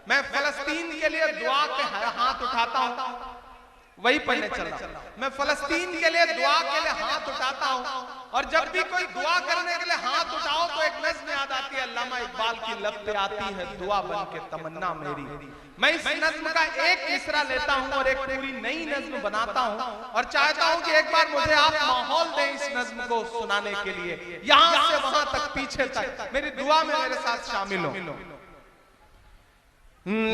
मैं फलस्तीन के लिए दुआ के हाथ उठाता हूं, वही पढ़ने चल रहा हूं। मैं फलस्तीन के लिए दुआ के लिए हाथ उठाता हूं, और जब भी कोई दुआ करने के लिए हाथ उठाओ तो एक नज़्म याद आती है, अल्लामा इकबाल की लब पे आती है दुआ बन के तमन्ना मेरी। मैं इस नज़्म का एक मिसरा लेता हूं और एक पूरी नई नज़्म बनाता हूं, और चाहता हूं कि एक बार मुझे आप माहौल दें इस नज़्म को सुनाने के लिए, यहां से वहां तक, पीछे तक, मेरी दुआ में मेरे साथ शामिल हो।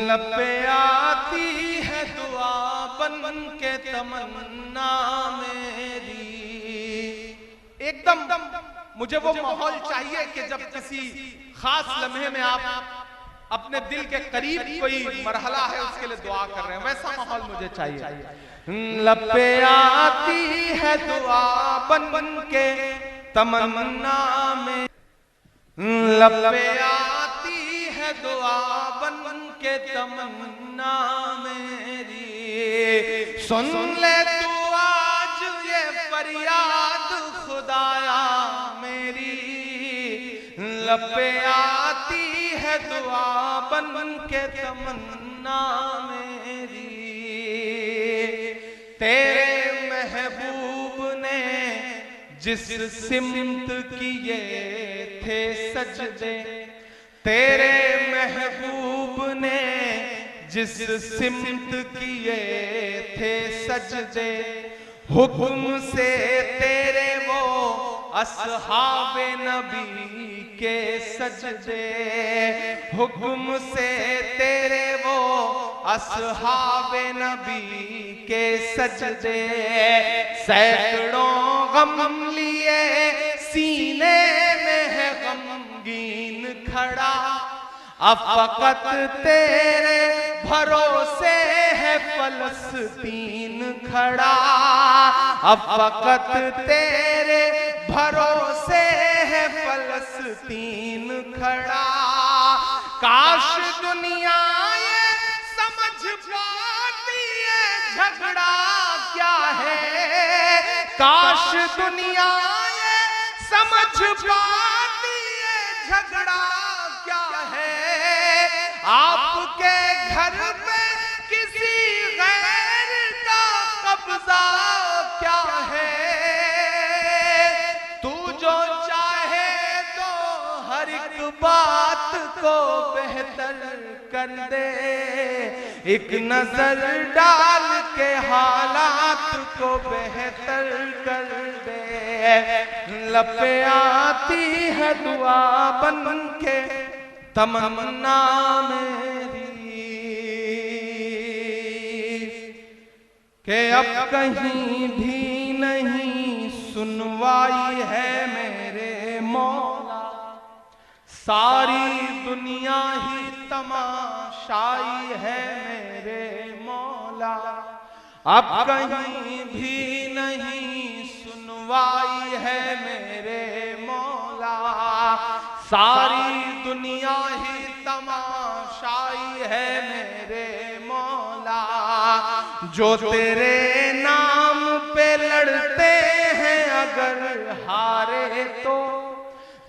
लब पे आती है दुआ बन के तमन्ना मेरी। एकदम मुझे वो माहौल चाहिए कि जब किसी खास लम्हे में आप अपने दिल के करीब कोई मरहला है उसके लिए दुआ कर रहे हैं, वैसा माहौल मुझे चाहिए। लब पे आती है दुआ बन के तमन्ना में, लब पे आती है दुआ बन के तमन्ना मेरी। सुन ले तू आज ये फरियाद खुदाया मेरी, लब पे आती है दुआ बन के तमन्ना मेरी। तेरे महबूब ने जिस सिमत किए थे सजदे, तेरे महबूब ने जिस सिमत किए थे सजदे, हुक्म से तेरे वो असहाबे नबी के सजदे, हुक्म से तेरे वो असहाबे नबी के सजदे। सैकड़ों गम लिए सीने में है गमगीन खड़ा, अब फकत तेरे भरोसे है फलस्तीन खड़ा, अब फकत तेरे भरोसे है फलस्तीन खड़ा। काश दुनिया ये समझ पाती है झगड़ा क्या है, काश दुनिया ये समझ पाती है झगड़ा क्या है। आपके घर में किसी गैर का कब्जा क्या है, तू जो चाहे तो हर एक बात को बेहतर कर दे, एक नजर डाल के हालात को बेहतर कर दे। लब पे आती है दुआ बन के तमन्ना मेरी, के अब कहीं भी नहीं सुनवाई है मेरे मौला, सारी दुनिया ही तमाशाई है मेरे मौला। अब कहीं भी नहीं सुनवाई है मेरे मौला, सारी दुनिया ही तमाशाई है मेरे मौला। जो तेरे नाम पे लड़ते हैं अगर हारे तो,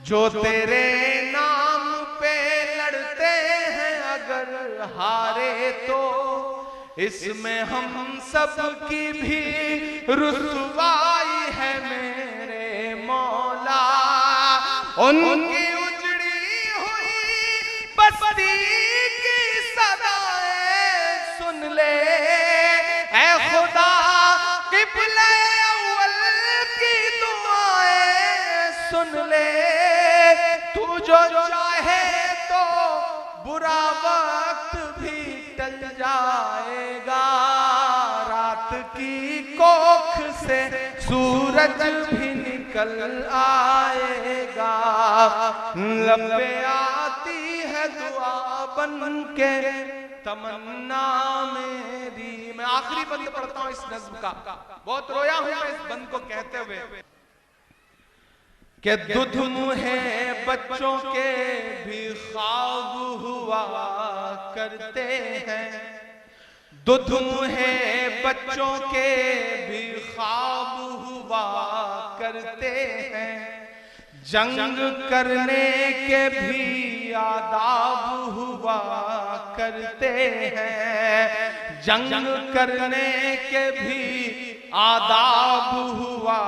जो तेरे नाम पे लड़ते हैं अगर हारे तो, इसमें हम सब की भी रुसवाई है मेरे मौला। उनकी उजड़ी हुई बस्ती की सदाएं सुन ले ऐ खुदा, क़िबला अव्वल की दुआएं सुन ले। तू जो चाहे तो बुरा वक्त भी टल जाएगा, रात की कोख से सूरज भी निकल आएगा। लब पे आती है दुआ बन के तमन्ना मेरी। मैं आखिरी बंद पढ़ता हूं इस नज्म का, बहुत रोया हूं मैं इस बंद को कहते हुए कि दुध मुहे बच्चों के भी ख्वाब हुआ करते हैं, दुध मुहे बच्चों के भी ख्वाब हुआ करते हैं, जंग करने के भी आदाब हुआ करते हैं, जंग करने के भी आदाब हुआ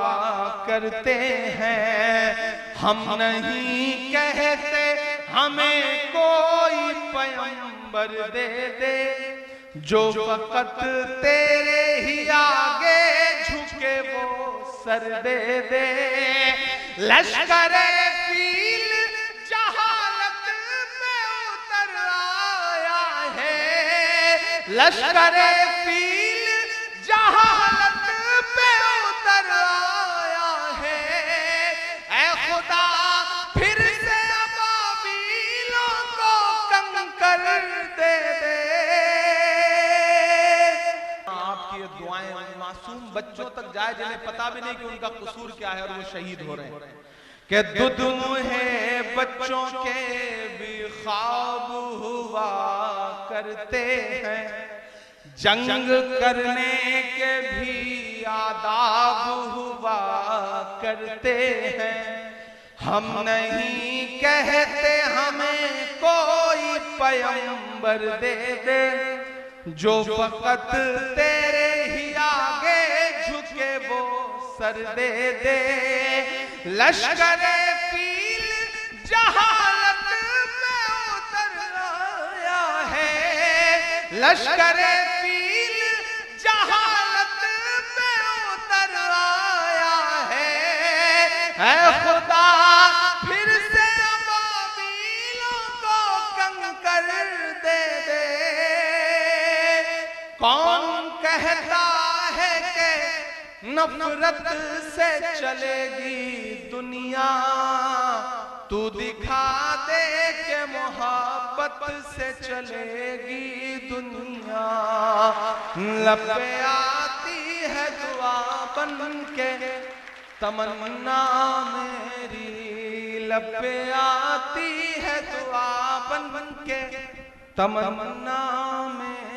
करते हैं। हम नहीं कहते हमें कोई पैगंबर दे दे, जो फकत तेरे ही आगे झुके वो सर दे दे। लश्कर फील जहालत में उतर आया है, लश्कर फील जहालत पे उतर आया है। ऐ खुदा फिर से अबाबीलों को कंकर दे दे। आपकी ये दुआएं मासूम बच्चों तक जाए जिन्हें पता भी नहीं कि उनका कसूर क्या है और वो शहीद हो रहे हैं। कि दुध मुहे बच्चों के भी ख्वाब हुआ करते हैं, जंग करने के भी आदाब हुआ करते हैं। हम नहीं कहते हमें कोई पैगंबर दे दे, जो फकत तेरे ही आगे झुके वो सर दे दे। लश्कर फील जहालत में उतर आया है, लश्कर फील जहालत में उतर आया है। ऐ खुदा फिर से अबाबीलों को कंकर दे दे। कौन कहता है कि नफरत से चलेगी दुनिया, तू दिखा दे के मोहब्बत से चलेगी दुनिया। लब पे आती है दुआ बन के तमन्ना मेरी, लब पे आती है दुआ बन के तमन्ना मेरी।